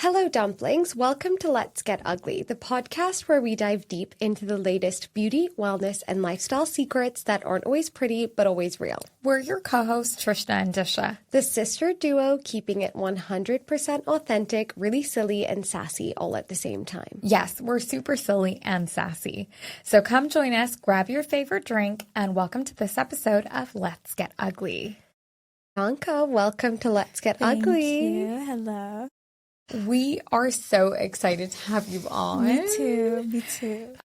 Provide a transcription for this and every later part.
Hello, dumplings. Welcome to Let's Get Ugly, the podcast where we dive deep into the latest beauty, wellness, and lifestyle secrets that aren't always pretty, but always real. We're your co-hosts, Trishna and Disha. The sister duo keeping it 100% authentic, really silly, and sassy all at the same time. Yes, we're super silly and sassy. So come join us, grab your favorite drink, and welcome to this episode of Let's Get Ugly. Bianca, welcome to Let's Get Ugly. Thank you. Hello. We are so excited to have you on. Me too.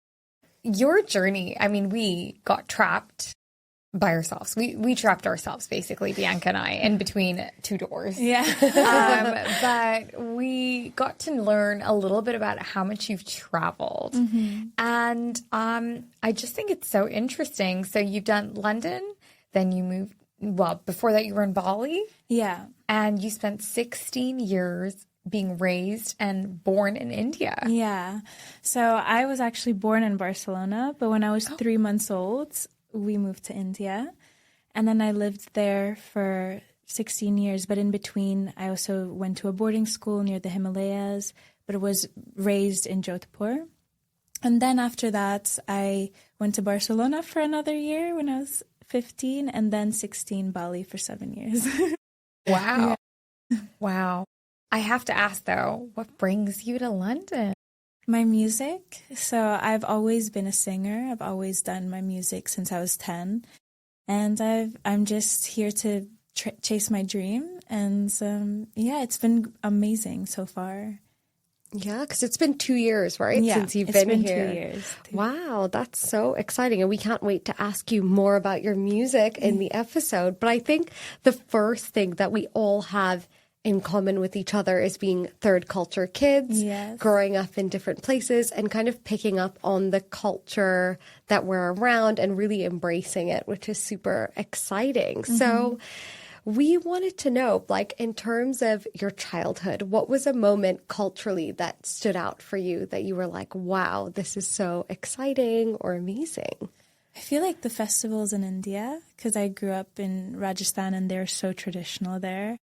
Your journey, I mean, we got trapped by ourselves. We trapped ourselves, basically, Bianca and I, in between two doors. Yeah. But we got to learn a little bit about how much you've traveled. Mm-hmm. And I just think it's so interesting. So you've done London, then you moved, well, before that you were in Bali. Yeah. And you spent 16 years being raised and born in India. Yeah. So I was actually born in Barcelona, but when I was 3 months old, we moved to India. And then I lived there for 16 years. But in between, I also went to a boarding school near the Himalayas, but it was raised in Jodhpur. And then after that, I went to Barcelona for another year when I was 15, and then 16, Bali for 7 years. Wow. Yeah. Wow. I have to ask, though, what brings you to London? My music. So I've always been a singer. I've always done my music since I was 10. And I'm just here to chase my dream. And it's been amazing so far. Yeah, because it's been 2 years, right? Yeah, since you've been here. It's been 2 years. Wow, that's so exciting. And we can't wait to ask you more about your music in the episode. But I think the first thing that we all have in common with each other is being third culture kids, yes, growing up in different places and kind of picking up on the culture that we're around and really embracing it, which is super exciting. Mm-hmm. So we wanted to know, like, in terms of your childhood, what was a moment culturally that stood out for you that you were like, wow, this is so exciting or amazing? I feel like the festivals in India, because I grew up in Rajasthan and they're so traditional there.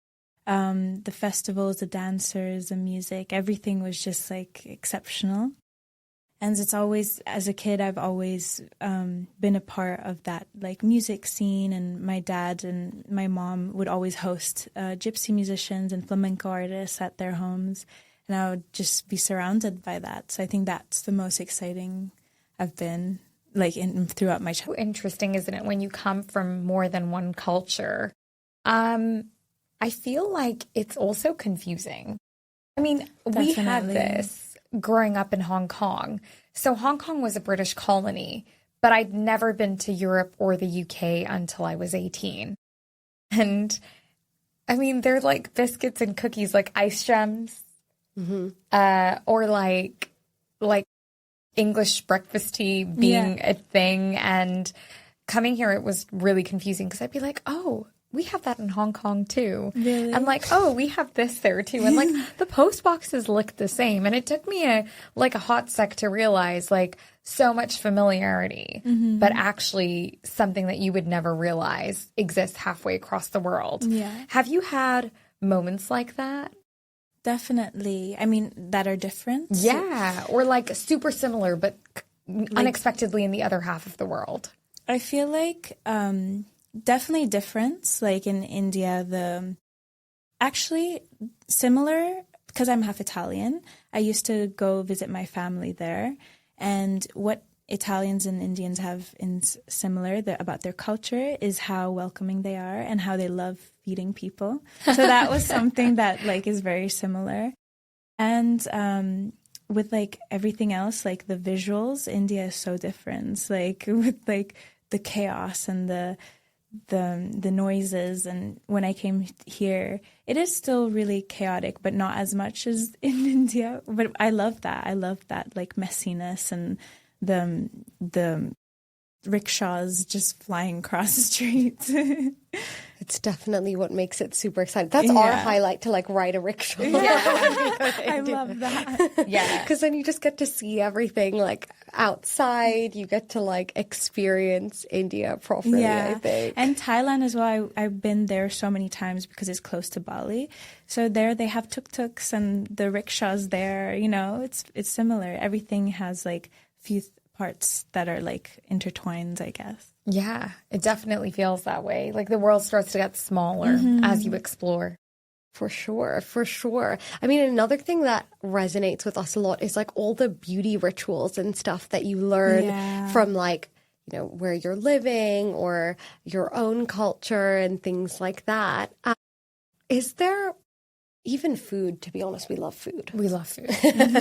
The festivals, the dancers, the music, everything was just like exceptional. And it's always, as a kid, I've always been a part of that like music scene. And my dad and my mom would always host gypsy musicians and flamenco artists at their homes. And I would just be surrounded by that. So I think that's the most exciting I've been like throughout my childhood. Interesting, isn't it? When you come from more than one culture. I feel like it's also confusing. I mean, Definitely. We had this growing up in Hong Kong. So Hong Kong was a British colony, but I'd never been to Europe or the UK until I was 18. And I mean, they're like biscuits and cookies, like ice gems, mm-hmm. Or like English breakfast tea being a thing. And coming here, it was really confusing because I'd be like, oh, we have that in Hong Kong too. Really? I'm like, oh, we have this there too. And like the post boxes look the same. And it took me a hot sec to realize like so much familiarity, mm-hmm. but actually something that you would never realize exists halfway across the world. Yeah. Have you had moments like that? Definitely. I mean, that are different. Yeah. Or like super similar, but unexpectedly in the other half of the world. I feel like, definitely difference, like in India, actually similar, because I'm half Italian. I used to go visit my family there, and what Italians and Indians have in similar about their culture is how welcoming they are and how they love feeding people. So that was something that like is very similar. And with like everything else, like the visuals, India is so different, like with like the chaos and the noises. And when I came here, it is still really chaotic, but not as much as in India. But I love that like messiness and the rickshaws just flying across the street. It's definitely what makes it super exciting. That's our highlight, to like ride a rickshaw. I love that. Yeah. Because then you just get to see everything like outside. You get to like experience India properly, I think. And Thailand as well. I've been there so many times because it's close to Bali. So there they have tuk-tuks and the rickshaws there. You know, it's similar. Everything has like few parts that are like intertwined, I guess. Yeah, it definitely feels that way. Like the world starts to get smaller as you explore. For sure, for sure. I mean, another thing that resonates with us a lot is like all the beauty rituals and stuff that you learn from like, you know, where you're living or your own culture and things like that. Is there even food? To be honest, we love food. We love food.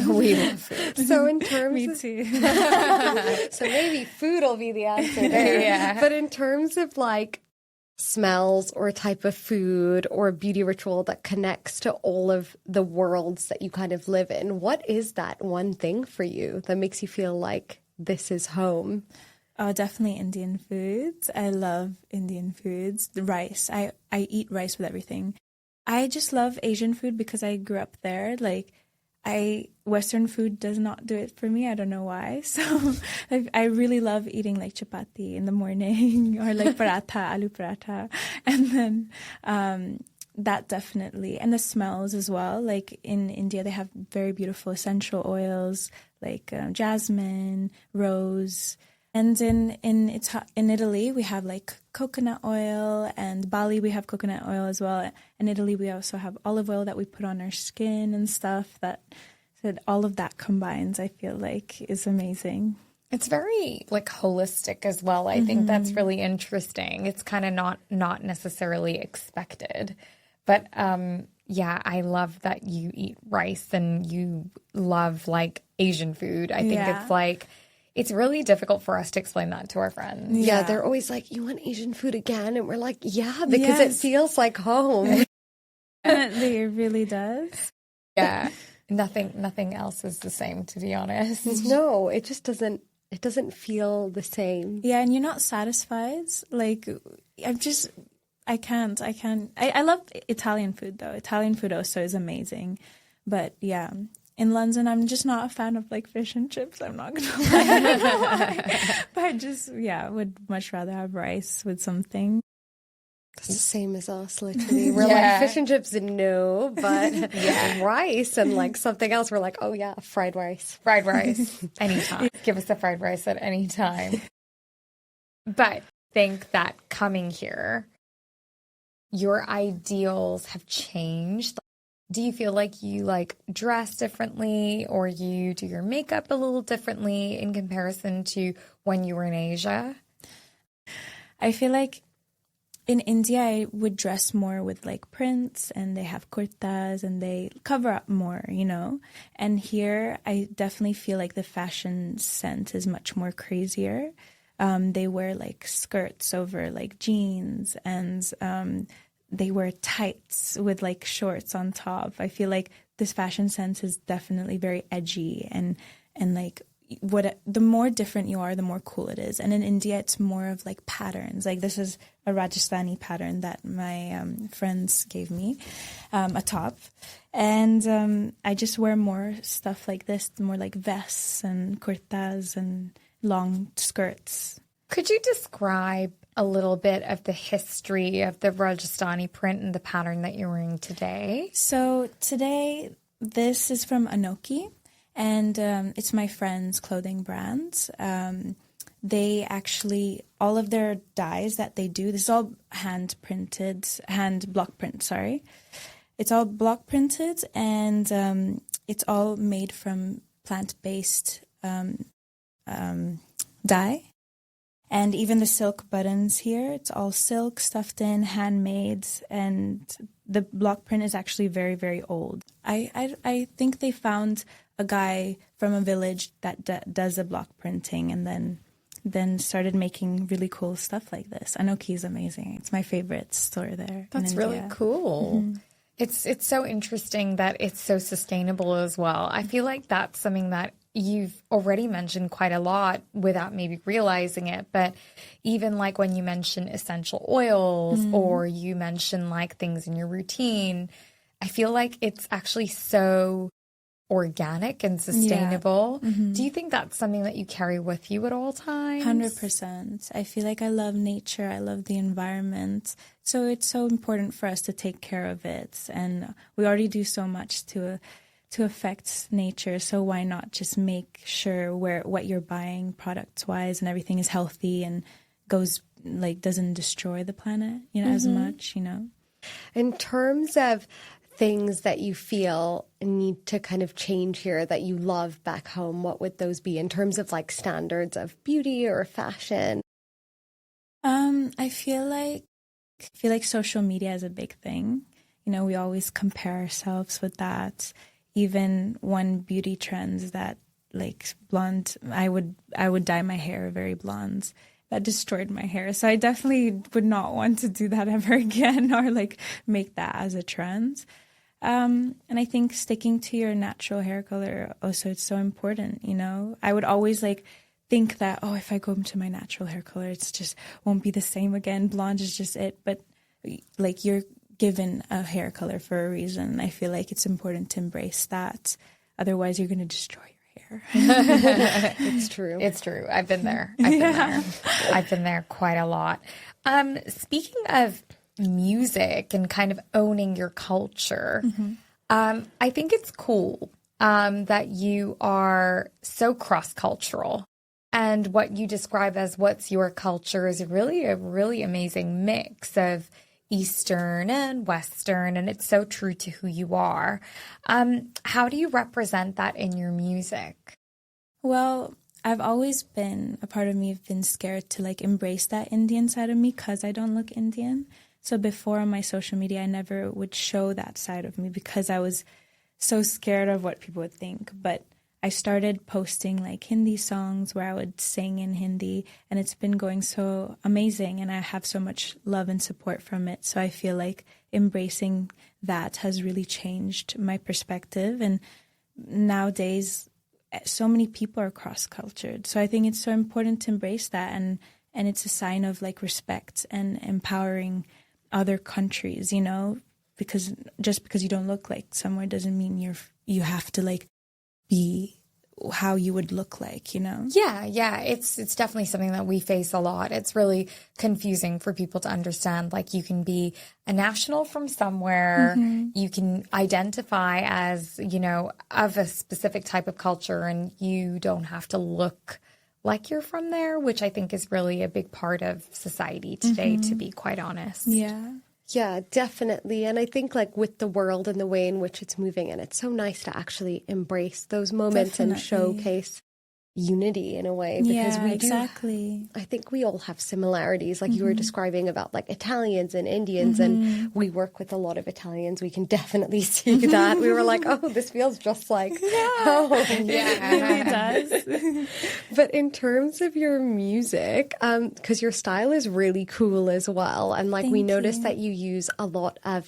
We love food. So in terms Me too. so maybe food will be the answer there. Yeah. But in terms of like smells or type of food or beauty ritual that connects to all of the worlds that you kind of live in, what is that one thing for you that makes you feel like this is home? Oh, definitely Indian foods. I love Indian foods. The rice. I eat rice with everything. I just love Asian food because I grew up there. Like, Western food does not do it for me. I don't know why. So I really love eating like chapati in the morning or like paratha, aloo paratha. And then that definitely. And the smells as well. Like in India, they have very beautiful essential oils like jasmine, rose. And in Italy, we have like coconut oil, and Bali, we have coconut oil as well. In Italy, we also have olive oil that we put on our skin and stuff. That all of that combines, I feel like, is amazing. It's very like holistic as well. I think that's really interesting. It's kind of not necessarily expected. But yeah, I love that you eat rice and you love like Asian food. I think it's like... It's really difficult for us to explain that to our friends. Yeah, they're always like, you want Asian food again? And we're like, yeah, because it feels like home. It really does. Yeah. Nothing else is the same, to be honest. No, it just doesn't feel the same. Yeah, and you're not satisfied. Like, I can't. I love Italian food, though. Italian food also is amazing. But yeah. In London, I'm just not a fan of like fish and chips. I'm not gonna lie, but I just would much rather have rice with something. It's the same as us, literally. We're like fish and chips, no, but rice and like something else. We're like, oh yeah, fried rice, anytime. Give us the fried rice at any time. But I think that coming here, your ideals have changed. Do you feel like you like dress differently or you do your makeup a little differently in comparison to when you were in Asia? I feel like in India, I would dress more with like prints and they have kurtas and they cover up more, you know. And here, I definitely feel like the fashion sense is much more crazier. They wear like skirts over like jeans and they wear tights with like shorts on top. I feel like this fashion sense is definitely very edgy and like the more different you are, the more cool it is. And in India, it's more of like patterns. Like this is a Rajasthani pattern that my friends gave me, a top. And I just wear more stuff like this, more like vests and kurtas and long skirts. Could you describe a little bit of the history of the Rajasthani print and the pattern that you're wearing today? So today, this is from Anoki, and it's my friend's clothing brand. They actually, all of their dyes that they do, this is all hand block print, sorry. It's all block printed, and it's all made from plant-based dye. And even the silk buttons here, it's all silk, stuffed in, handmade, and the block print is actually very, very old. I think they found a guy from a village that does the block printing and then started making really cool stuff like this. Anoki is amazing. It's my favorite store there. That's really cool. Mm-hmm. It's so interesting that it's so sustainable as well. I feel like that's something that you've already mentioned quite a lot without maybe realizing it, but even like when you mention essential oils or you mention like things in your routine, I feel like it's actually so organic and sustainable. Do you think that's something that you carry with you at all times? 100%. I feel like I love nature. I love the environment. So it's so important for us to take care of it. And we already do so much to affect nature. So why not just make sure what you're buying products wise and everything is healthy and goes like doesn't destroy the planet, as much, In terms of things that you feel need to kind of change here that you love back home, what would those be in terms of like standards of beauty or fashion? I feel like social media is a big thing. We always compare ourselves with that. Even one beauty trends that like blonde, I would dye my hair very blonde. That destroyed my hair. So I definitely would not want to do that ever again or like make that as a trend. And I think sticking to your natural hair color also, it's so important, I would always like think that, if I go into my natural hair color, it's just won't be the same again. Blonde is just it. But like you're given a hair color for a reason. I feel like it's important to embrace that. Otherwise, you're going to destroy your hair. It's true. It's true. I've been there. I've been there quite a lot. Speaking of music and kind of owning your culture, I think it's cool that you are so cross-cultural. And what you describe as what's your culture is really a really amazing mix of Eastern and Western, and it's so true to who you are. How do you represent that in your music? Well, I've always been, a part of me have been scared to like embrace that Indian side of me because I don't look Indian. So before on my social media, I never would show that side of me because I was so scared of what people would think. But I started posting like Hindi songs where I would sing in Hindi, and it's been going so amazing, and I have so much love and support from it. So I feel like embracing that has really changed my perspective. And nowadays, so many people are cross-cultured. So I think it's so important to embrace that, and it's a sign of like respect and empowering other countries, because just because you don't look like somewhere doesn't mean you have to like be how you would look like, Yeah. It's definitely something that we face a lot. It's really confusing for people to understand. Like you can be a national from somewhere, you can identify as, of a specific type of culture, and you don't have to look like you're from there, which I think is really a big part of society today, to be quite honest. Yeah, definitely. And I think like with the world and the way in which it's moving, and it's so nice to actually embrace those moments and showcase unity in a way, because we exactly. I think we all have similarities, like you were describing about like Italians and Indians, and we work with a lot of Italians. We can definitely see that. We were like, oh, this feels just like home. Yeah, it really does. But in terms of your music, because your style is really cool as well, and like we noticed that you use a lot of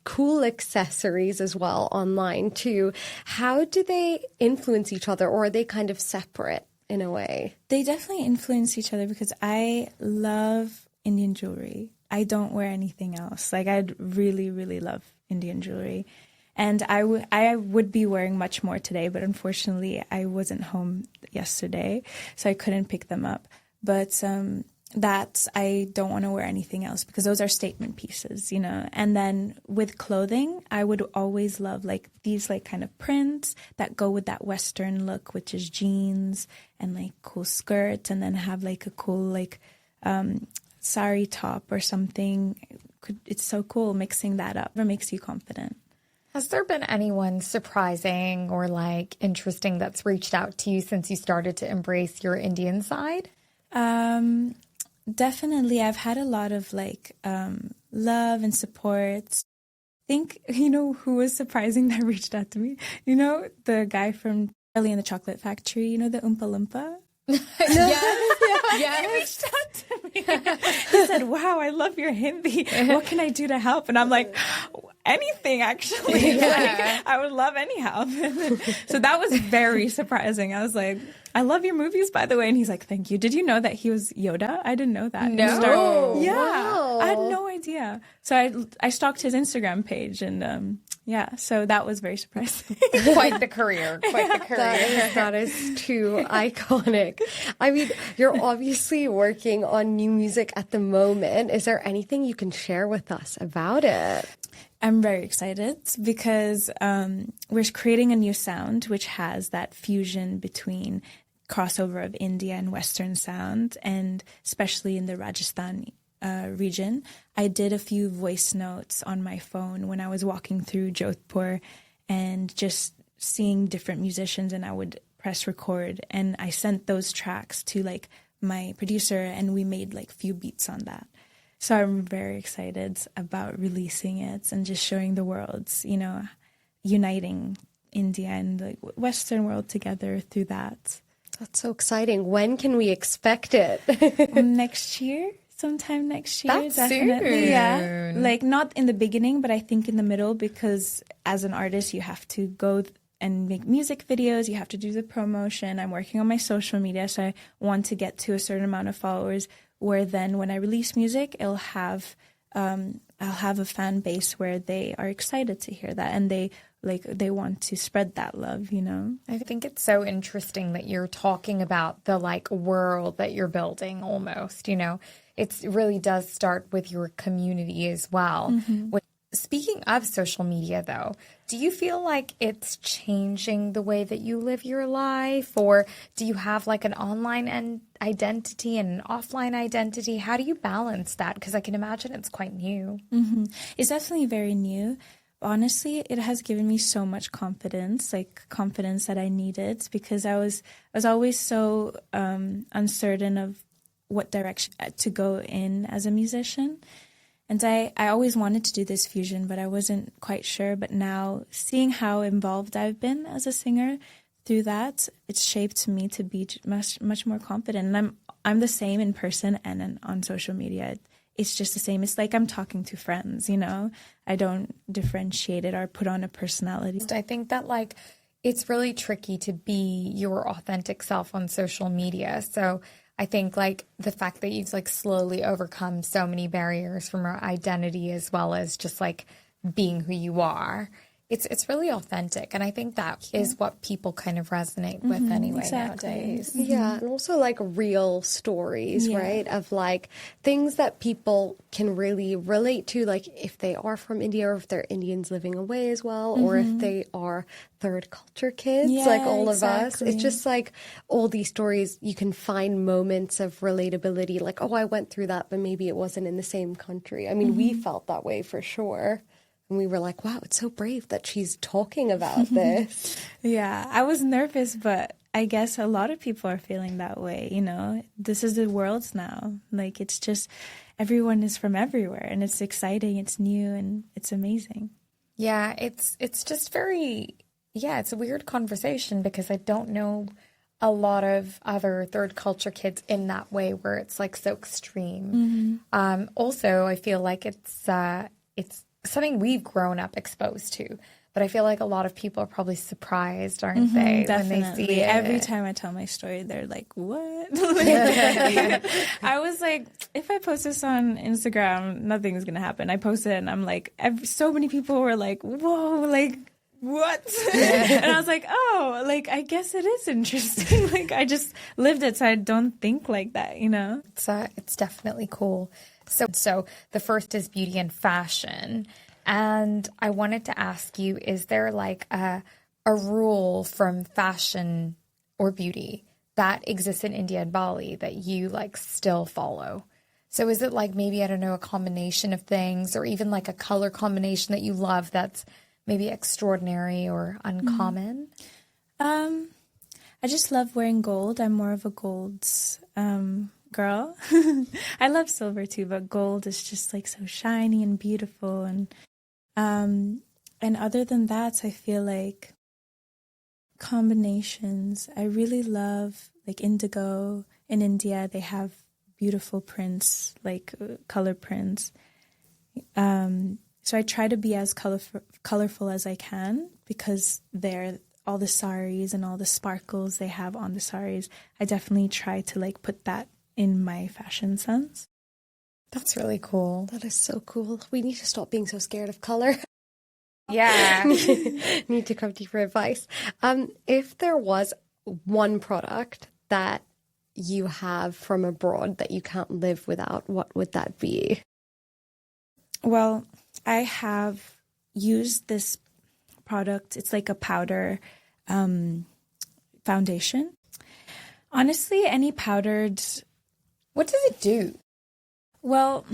cool accessories as well online too. How do they influence each other, or are they kind of separate in a way? They definitely influence each other because I love Indian jewelry. I don't wear anything else. Like I really, really love Indian jewelry. And I would be wearing much more today, but unfortunately I wasn't home yesterday, so I couldn't pick them up. But that I don't want to wear anything else because those are statement pieces, And then with clothing, I would always love like these like kind of prints that go with that Western look, which is jeans and like cool skirts, and then have like a cool like sari top or something. It's so cool mixing that up. It makes you confident. Has there been anyone surprising or like interesting that's reached out to you since you started to embrace your Indian side? Definitely. I've had a lot of like love and support. I think, who was surprising that reached out to me? The guy from Charlie and the Chocolate Factory, the Oompa Loompa? Yes. He said, wow, I love your Hindi. What can I do to help? And I'm like, anything, actually. Like, I would love any help. So that was very surprising. I was like, I love your movies, by the way. And he's like, thank you. Did you know that he was Yoda? I didn't know that. No. Yeah. Wow. I had no idea. So I stalked his Instagram page and so that was very surprising. Quite the career. That is too iconic. I mean, you're obviously working on new music at the moment. Is there anything you can share with us about it? I'm very excited because we're creating a new sound which has that fusion between crossover of India and Western sound, and especially in the Rajasthan region. I did a few voice notes on my phone when I was walking through Jodhpur and just seeing different musicians, and I would press record and I sent those tracks to like my producer and we made like few beats on that. So I'm very excited about releasing it and just showing the world's, uniting India and the Western world together through that. That's so exciting. When can we expect it? Next year, sometime next year. That's definitely. soon. Yeah. Like not in the beginning, but I think in the middle, because as an artist, you have to go and make music videos. You have to do the promotion. I'm working on my social media, so I want to get to a certain amount of followers where then when I release music, I'll have a fan base where they are excited to hear that and they want to spread that love, I think it's so interesting that you're talking about the like world that you're building almost, It really does start with your community as well. Mm-hmm. Speaking of social media, though, do you feel like it's changing the way that you live your life? Or do you have like an online identity and an offline identity? How do you balance that? Because I can imagine it's quite new. Mm-hmm. It's definitely very new. Honestly, it has given me so much confidence, like confidence that I needed, because I was always so uncertain of what direction to go in as a musician. And I always wanted to do this fusion, but I wasn't quite sure. But now, seeing how involved I've been as a singer through that, it's shaped me to be much more confident. And I'm the same in person and on social media. It's just the same. It's like I'm talking to friends, I don't differentiate it or put on a personality. I think that like it's really tricky to be your authentic self on social media. So I think like the fact that you've like slowly overcome so many barriers from your identity as well as just like being who you are, it's really authentic. And I think that is what people kind of resonate with anyway nowadays. Yeah. And also like real stories, right? Of like things that people can really relate to, like if they are from India or if they're Indians living away as well, or if they are third culture kids, like all of us. It's just like all these stories, you can find moments of relatability, like, oh, I went through that, but maybe it wasn't in the same country. I mean, we felt that way for sure. And we were like, wow, it's so brave that she's talking about this. Yeah, I was nervous, but I guess a lot of people are feeling that way, This is the world now. Like, it's just, everyone is from everywhere, and it's exciting, it's new, and it's amazing. Yeah, it's just very, it's a weird conversation because I don't know a lot of other third culture kids in that way where it's like so extreme. Also, I feel like it's something we've grown up exposed to, but I feel like a lot of people are probably surprised, aren't they, definitely. when they see it? Every time I tell my story, they're like, what? I was like, if I post this on Instagram, nothing's going to happen. I post it and I'm like, so many people were like, whoa, like, what? And I was like, oh, like, I guess it is interesting. Like, I just lived it, so I don't think like that, It's definitely cool. So the first is beauty and fashion. And I wanted to ask you, is there like a rule from fashion or beauty that exists in India and Bali that you like still follow? So is it like maybe, I don't know, a combination of things or even like a color combination that you love that's maybe extraordinary or uncommon? I just love wearing gold. I'm more of a golds girl. I love silver too, but gold is just like so shiny and beautiful. And other than that, I feel like Combinations. I really love like indigo. In India, they have beautiful prints, like color prints. So I try to be as colorful as I can because they're all the saris and all the sparkles they have on the saris. I definitely try to like put that in my fashion sense. That's really cool. That is so cool. We need to stop being so scared of color. Yeah. Need to come to you for advice. If there was one product that you have from abroad that you can't live without, what would that be? Well, I have used this product. It's like a powder foundation. Honestly, any powdered... What does it do? Well,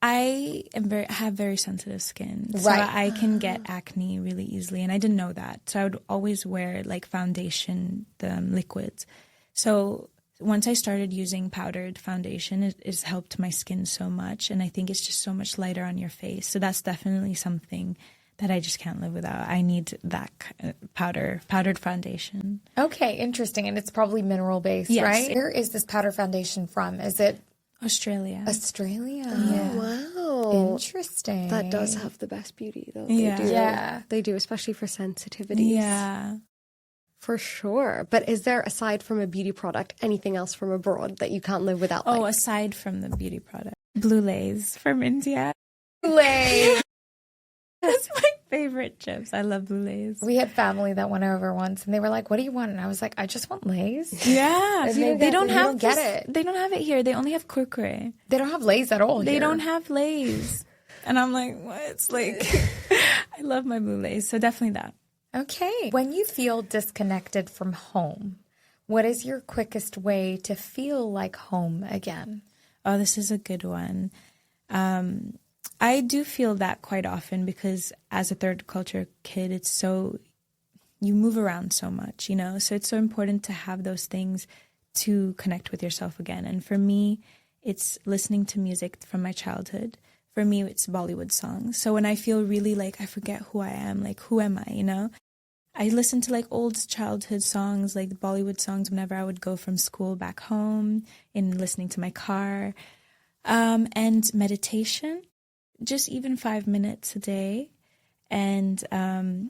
I have very sensitive skin, so Right. I can get acne really easily, and I didn't know that. So I would always wear like foundation, the liquids. So once I started using powdered foundation, it has helped my skin so much, and I think it's just so much lighter on your face. So that's definitely something that I just can't live without. I need that powdered foundation. Okay, interesting. And it's probably mineral based, Yes. right? Where is this powder foundation from? Is it Australia. Australia? Oh, wow. Interesting. That does have the best beauty, though. They Yeah. do. Yeah. They do, especially for sensitivities. Yeah. For sure. But is there, aside from a beauty product, anything else from abroad that you can't live without? Oh, aside from the beauty product, blue lays from India. Lay. That's my favorite chips. I love blue lays. We had family that went over once and they were like, what do you want? And I was like, I just want Lay's. Yeah, And they don't get this- it. They don't have it here. They only have kurkure. They don't have Lay's at all They here. don't have Lays. And I'm like, what? It's like, I love my blue Lays. So definitely that. Okay. When you feel disconnected from home, what is your quickest way to feel like home again? Oh, this is a good one. I do feel that quite often because as a third culture kid, you move around so much, you know? So it's so important to have those things to connect with yourself again. And for me, it's listening to music from my childhood. For me, it's Bollywood songs. So when I feel really like I forget who I am, like who am I, you know? I listen to like old childhood songs, like the Bollywood songs whenever I would go from school back home and listening to my car. And meditation, just even 5 minutes a day, and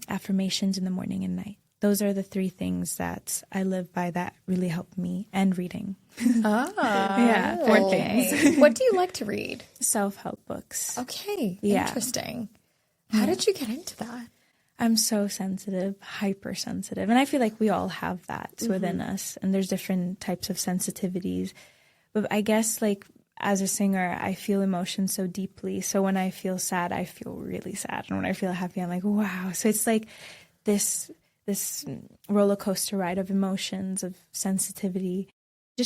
affirmations in the morning and night. Those are the three things that I live by that really help me, and reading. Yeah, four things. What do you like to read? Self-help books. Okay. Yeah. Interesting. How did you get into that? I'm so sensitive, hypersensitive. And I feel like we all have that within us. And there's different types of sensitivities. But I guess like as a singer, I feel emotions so deeply. So when I feel sad, I feel really sad. And when I feel happy, I'm like, wow. So it's like this roller coaster ride of emotions, of sensitivity.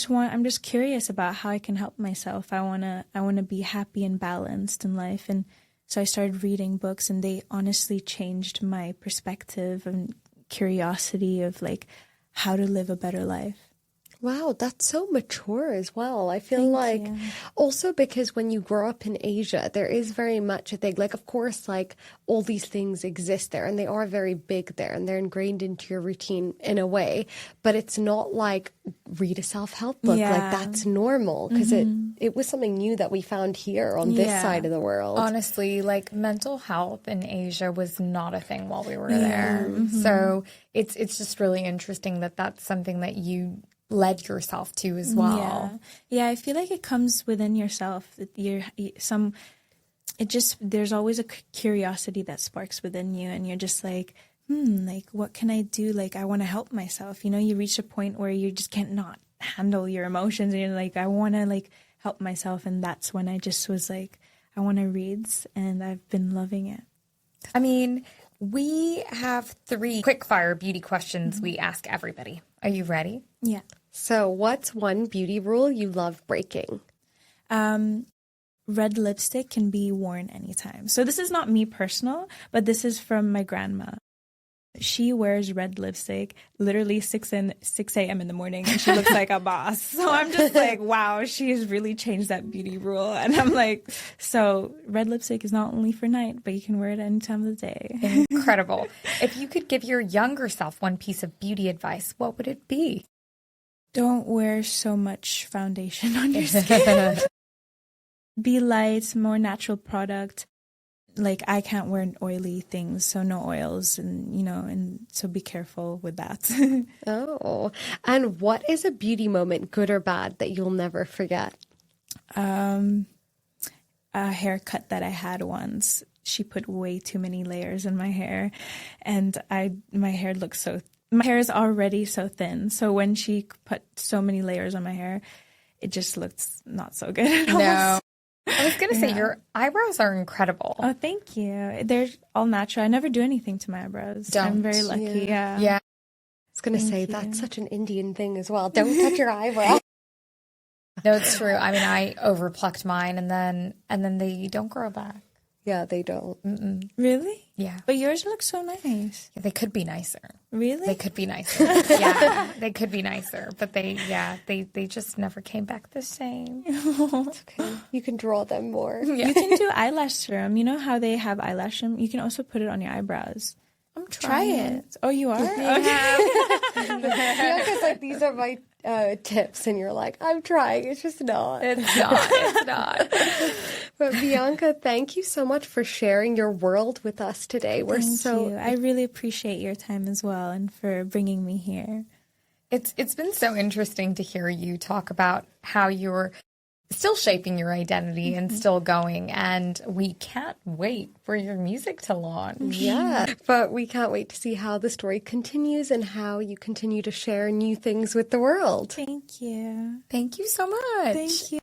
I'm just curious about how I can help myself. I wanna be happy and balanced in life. And so I started reading books, and they honestly changed my perspective and curiosity of like how to live a better life. Wow, that's so mature as well. I feel Thank like you. also because when you grow up in Asia, there is very much a thing. Like, of course, like all these things exist there and they are very big there and they're ingrained into your routine in a way. But it's not like read a self-help book. Yeah. Like that's normal because it was something new that we found here on this Yeah. side of the world. Honestly, like mental health in Asia was not a thing while we were there. So it's just really interesting that that's something that you led yourself to as well. Yeah, I feel like it comes within yourself. There's always a curiosity that sparks within you, and you're just like, like what can I do? Like I want to help myself. You know, you reach a point where you just can't not handle your emotions, and you're like, I want to like help myself, and that's when I just was like, I want to read, and I've been loving it. I mean, we have 3 quick-fire beauty questions we ask everybody. Are you ready? Yeah. So what's one beauty rule you love breaking? Red lipstick can be worn anytime. So this is not me personal, but this is from my grandma. She wears red lipstick literally 6 a.m. in the morning, and she looks like a boss. So I'm just like, wow, she has really changed that beauty rule. And I'm like, so red lipstick is not only for night, but you can wear it any time of the day. Incredible. If you could give your younger self one piece of beauty advice, what would it be? Don't wear so much foundation on your skin. Be light, more natural product. Like, I can't wear oily things, so no oils, and, and so be careful with that. Oh, and what is a beauty moment, good or bad, that you'll never forget? A haircut that I had once. She put way too many layers in my hair, and my hair is already so thin. So when she put so many layers on my hair, it just looked not so good at all. No. I was going to say, your eyebrows are incredible. Oh, thank you. They're all natural. I never do anything to my eyebrows. I'm very lucky. Yeah. I was going to say, that's such an Indian thing as well. Don't touch your eyebrow. No, it's true. I mean, I overplucked mine, and then they don't grow back. Yeah, they don't. Mm-mm. Really? Yeah. But yours look so nice. Yeah, they could be nicer. Really? They could be nicer. Yeah, they could be nicer. But they just never came back the same. It's okay. You can draw them more. Yeah. You can do eyelash serum. You know how they have eyelash serum? You can also put it on your eyebrows. Try it. Oh, you are? Yeah. Bianca's like, these are my tips, and you're like, I'm trying. It's just not. It's not. But Bianca, thank you so much for sharing your world with us today. Thank you. I really appreciate your time as well, and for bringing me here. It's been so interesting to hear you talk about how you're still shaping your identity and still going, and we can't wait for your music to launch. Yeah, but we can't wait to see how the story continues and how you continue to share new things with the world. Thank you. Thank you so much. Thank you.